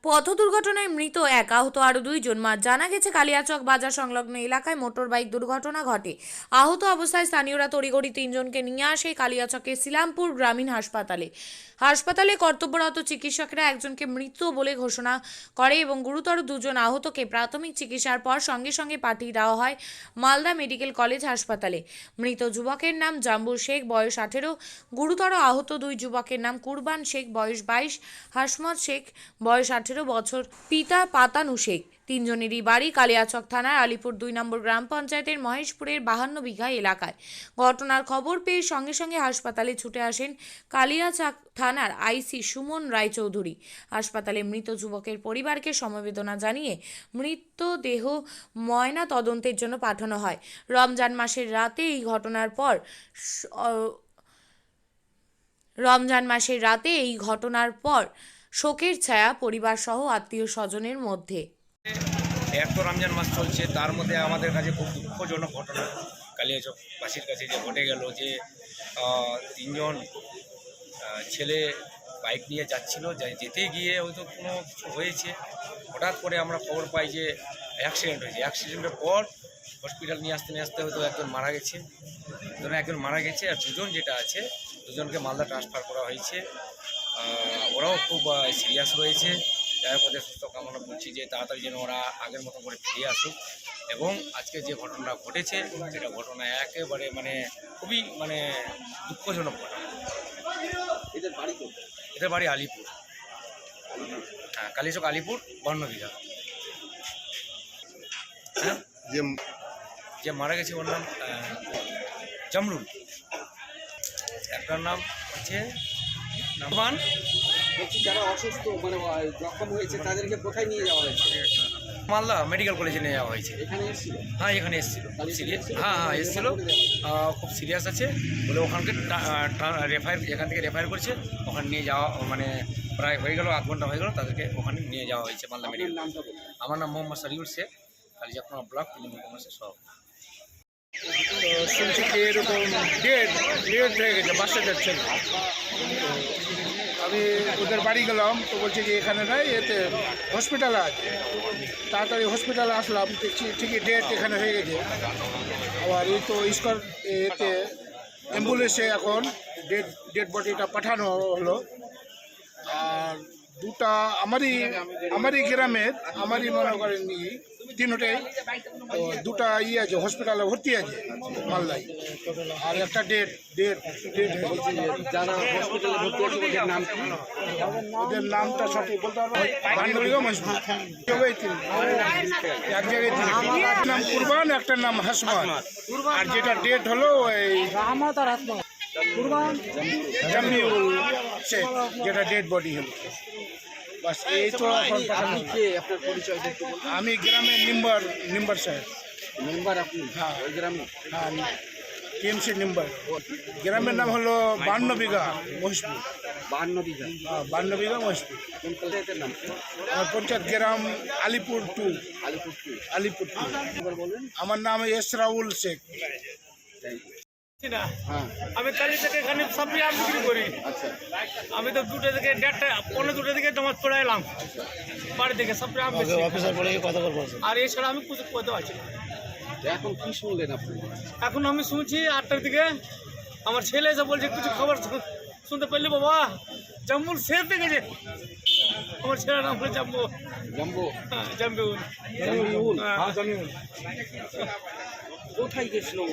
পথ দুর্ঘটনায় মৃত এক, আহত আরও 2 জন। জানা গেছে কালিয়াচক বাজার সংলগ্ন এলাকায় মোটর বাইক দুর্ঘটনা ঘটে। আহত অবস্থায় স্থানীয়রা তড়িঘড়ি 3 জনকে নিয়ে আসে কালিয়াচকের সিলামপুর গ্রামীণ হাসপাতালে কর্তব্যরত চিকিৎসকরা একজনকে মৃত বলে ঘোষণা করে এবং গুরুতর 2 জন আহতকে প্রাথমিক চিকিৎসার পর সঙ্গে সঙ্গে পাঠিয়ে দেওয়া হয় মালদা মেডিকেল কলেজ হাসপাতালে। মৃত যুবকের নাম জাম্বুর শেখ, বয়স 18। গুরুতর আহত 2 যুবকের নাম কুরবান শেখ, বয়স 22, হাসমত শেখ, বয়স 18 বছর, পিতা পাতানু শেখ। 3 জনেরই বাড়ি কালিয়াচক থানার আলিপুর 2 নম্বর গ্রাম পঞ্চায়েতের মহেশপুরের 52 বিঘা এলাকায়। ঘটনার খবর পেয়ে সঙ্গে সঙ্গে হাসপাতালে ছুটে আসেন কালিয়াচক থানার আইসি সুমন রায়চৌধুরী। হাসপাতালে মৃত যুবকের পরিবারকে সমবেদনা জানিয়ে মৃতদেহ ময়না তদন্তের জন্য পাঠানো হয়। রমজান মাসের রাতে এই ঘটনার পর শোকের ছায়া পরিবার সহ আত্মীয় স্বজনের মধ্যে। এক তো রমজান মাস চলছে, তার মধ্যে আমাদের কাছে খুব দুঃখজনক ঘটনা কালিয়াচকবাসীর কাছে যে ঘটে গেল যে 3 জন ছেলে বাইক নিয়ে যাচ্ছিল, যেতে গিয়ে হয়তো কোনো কিছু হয়েছে। হঠাৎ করে আমরা খবর পাই যে অ্যাক্সিডেন্ট হয়েছে। অ্যাক্সিডেন্টের পর হসপিটাল নিয়ে আসতে হয়তো একজন মারা গেছে, আর 2 জন যেটা আছে 2 জনকে মালদা ট্রান্সফার করা হয়েছে। ওরাও খুব সিরিয়াস রয়েছে। যাই হোক, ওদের সুস্থ কামনা করছি যে তাড়াতাড়ি যেন ওরা আগের মতো করে ফিরে আসুক। এবং আজকে যে ঘটনাটা ঘটেছে সেটা ঘটনা একেবারে খুবই দুঃখজনক ঘটনা। এদের বাড়ি আলিপুর, হ্যাঁ, কালিয়াচক আলিপুর 52 বিঘা। হ্যাঁ, যে মারা গেছে ওর নাম জামরুল, একটার নাম হচ্ছে নামান। যারা অসুস্থ জখম হয়েছে তাদেরকে কোথায় নিয়ে যাওয়া হয়েছে? মালদা মেডিকেল কলেজে নিয়ে যাওয়া হয়েছে। এখানে এসেছিল? হ্যাঁ, এখানে এসেছিল। খুব সিরিয়াস, হ্যাঁ এসেছিল, খুব সিরিয়াস আছে বলে ওখানকে এখান থেকে রেফার করেছে। ওখানে নিয়ে যাওয়া প্রায় হয়ে গেল, 8 ঘন্টা হয়ে গেল, তাদেরকে ওখানে নিয়ে যাওয়া হয়েছে মালদা মেডিকেল। আমার নাম মোহাম্মদ সারিউল শেখ, কালিয়াচক ব্লক 3 নম্বর কমার্সের সভাপতি। শুনছি কি এরকম ডেট হয়ে গেছে, বাসে যাচ্ছেন। আমি ওদের বাড়ি গেলাম, তো বলছে যে এখানে নাই, এতে হসপিটালে আছে। তাড়াতাড়ি হসপিটালে আসলাম, দেখছি ঠিকই ডেট এখানে হয়ে গেছে। আবার এই তো এতে অ্যাম্বুলেন্সে এখন ডেড বডিটা পাঠানো হলো। আর 2টা আমারই গ্রামের, আমারই মনে করেন 3টাই, তো 2টা আছে হসপিটালে ভর্তি আছে মালদায়। আর একটা ডেট যারা হসপিটালে ভর্তি আছে ওদের নাম কি? ওদের নামটা সঠিক বলতে পারবো। এক জায়গায় নাম কুরবান, একটা নাম হাসমত। আর যেটা ডেট হলো ওই জামিউল শেখ, যেটা ডেড বডি হলো। বাস এই তো এখন পাঠানো। আপনার পরিচয় দেখতে বলুন। আমি গ্রামের নিম্বার সাহেব। মেম্বার আপনি? হ্যাঁ, ওই গ্রামে। হ্যাঁ, টিএমসি নিম্বার। গ্রামের নাম হলো 52 বিঘা মহেশপুর। 52 বিঘা? হ্যাঁ, 52 বিঘা মহেশপুর। কোন পঞ্চায়েতের নাম? আমার পঞ্চায়েত গ্রাম আলিপুর 2। আলিপুর 2। এবার বলুন। আমার নাম এসরাউল শেখ। হ্যাঁ, আমি কালি থেকে এখানে সবজি আম বিক্রি করি। আচ্ছা। আমি তো 2টা থেকে 1:30 থেকে জমাত করে এলাম বাড়ি থেকে সবজি আম বেশি। আর এছাড়া আমি কিছু করতে পারছি না। এখন কি শুনলেন আপনি? এখন আমি শুনছি 8টার দিকে আমার ছেলে এসে বলছে কিছু খবর শুনতে পারলি বাবা, জাম্বুল শেখ দেখেছে। আমার ছেলের নাম হলো জাম্বু। হ্যাঁ, জাম্বিউল। কোথায় গেছিল ও?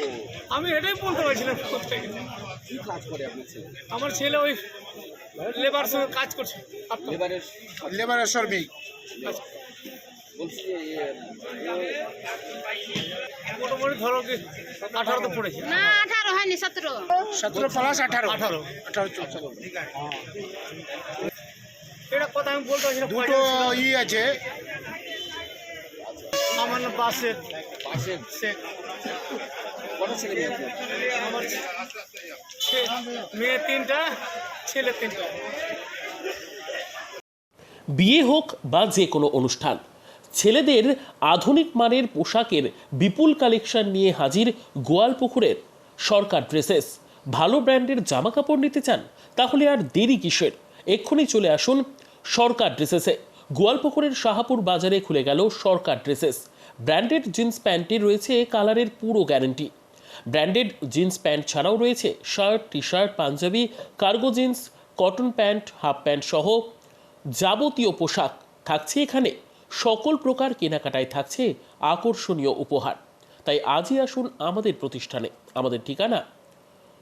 আমি এটাই বলতে পারছিলাম কোথায় গেছে। কি কাজ করে আপনার ছেলে? আমার ছেলে ওই লেবার সঙ্গে কাজ করছে। লেবারের শ্রমিক। বলছি যে মোটামুটি ধরো কি 18 তো পড়েছে। না 18 হয়নি, 17 প্লাস 18 এটা কথা আমি বলতে পারছি না। 2টো আছে। আমার নাম বাসের শেখ। কত ছেলে মেয়ে আছে? আমার মেয়ে 3টা, ছেলে 3টা। বিয়ে হোক বা যে কোনো অনুষ্ঠান, ছেলেদের আধুনিক মানের পোশাকের বিপুল কালেকশন নিয়ে হাজির গোয়ালপুকুরের সরকার ড্রেসেস। ভালো ব্র্যান্ডের জামা কাপড় নিতে চান? তাহলে আর দেরি কিসের? এক্ষুনি চলে আসুন সরকার ড্রেসেসে। গোয়ালপুকুরের শাহাপুর বাজারে খুলে গেল সরকার ড্রেসেস। ব্র্যান্ডেড জিন্স প্যান্টে রয়েছে কালারের পুরো গ্যারান্টি। ব্র্যান্ডেড জিন্স প্যান্ট ছাড়াও রয়েছে shirt, T shirt, panjabi, cargo jeans, cotton pant, half pant সহ যাবতীয় পোশাক থাকছে এখানে। সকল প্রকার কেনাকাটায় থাকছে আকর্ষণীয় উপহার। তাই আজই আসুন আমাদের প্রতিষ্ঠানে। আমাদের ঠিকানা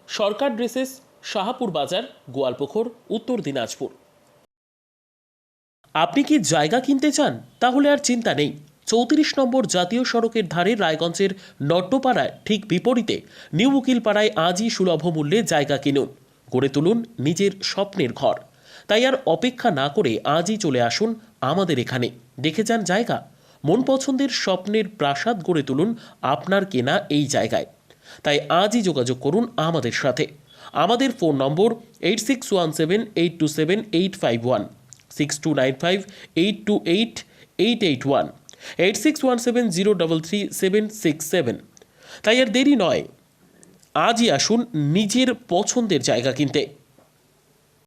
সরকার ড্রেসেস, শাহাপুর বাজার, গোয়ালপুকুর, উত্তর দিনাজপুর। আপনি কি জায়গা কিনতে চান? তাহলে আর চিন্তা নেই। 34 নম্বর জাতীয় সড়কের ধারে রায়গঞ্জের নট্টপাড়ায় ঠিক বিপরীতে নিউ উকিলপাড়ায় আজই সুলভ মূল্যে জায়গা কিনুন, গড়ে তুলুন নিজের স্বপ্নের ঘর। তাই আর অপেক্ষা না করে আজই চলে আসুন আমাদের এখানে, দেখে যান জায়গা। মন পছন্দের স্বপ্নের প্রাসাদ গড়ে তুলুন আপনার কেনা এই জায়গায়। তাই আজই যোগাযোগ করুন আমাদের সাথে। আমাদের ফোন নম্বর 8617827851, 6295828881, 8617033767। তাই আর দেরি নয়, আজই আসুন নিজের পছন্দের জায়গা কিনতে।